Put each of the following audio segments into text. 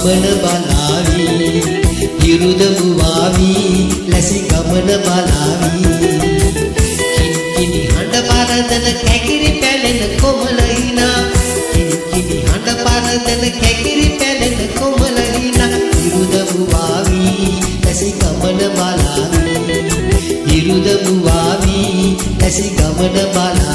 ගමන බලාවි ඉරුදමු වාවි ලැසි ගමන බලාවි කිනි හඬ පරදන කැකිරි පැලෙන කොමල හිනා කිනි හඬ පරදන කැකිරි පැලෙන කොමල හිනා ඉරුදමු වාවි ලැසි ගමන බලාවි ඉරුදමු වාවි ලැසි ගමන බලාවි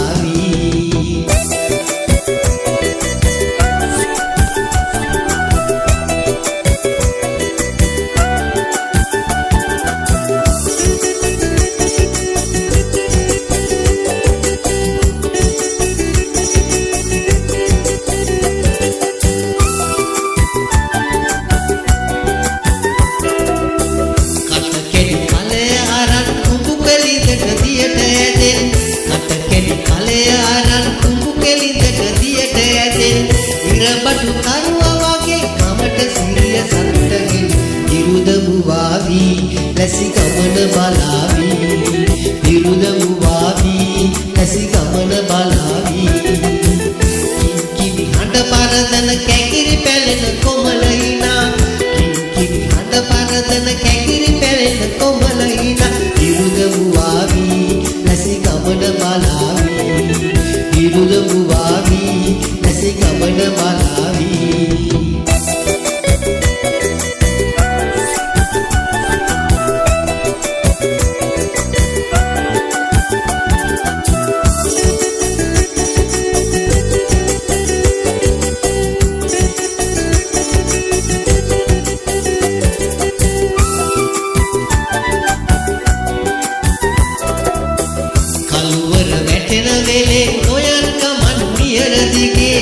ඉරබඩු කරුවා වගේ කමට සිරිය සතුටගෙන ඉරුදමු වාවි ලැසි ගමන බලාවි ඉරුදමු වාවි ලැසි ගමන බලාවි කිනි හඬ පරදන කැකිරි පැලෙන කොමල හිනා කිනි හඬ පරදන කැකිරි පැලෙන කොමල හිනා ඉරුදමු වාවි ලැසි ගමන බලාවි ඉරුදමු වාවි ලැසි ගමන බලාවි කළුවර වැටෙන වෙලේ නොයන් ගමන් නියර දිගේ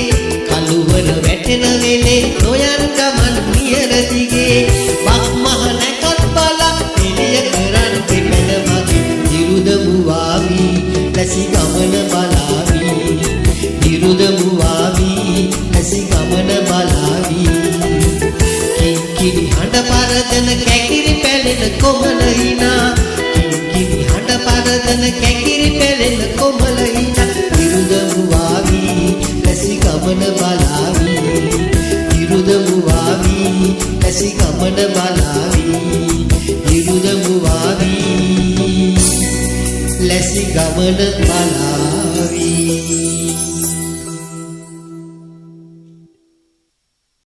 කළුවර වැටෙන වෙලේ නොයන් ගමන් නියර දිගේ බක් මහ නැකත් බලා එළිය කරන් දෙපැල මගේ ඉරුදමු වාවි ලැසි ගමන බලාවි ඉරුදමු වාවි ලැසි ගමන බලාවි කිනි හඬ පරදන කැකිරි පැලෙන කොමල හිනා කිනි හඬ පරදන කැකිරි පැලෙන කොමල හිනා ඉරුදමු වාවි ලැසි ගමන බලාවි ඉරුදමු වාවි ලැසි ගමන බලාවි ඉරුදමු වාවි ලැසි ගමන බලාවි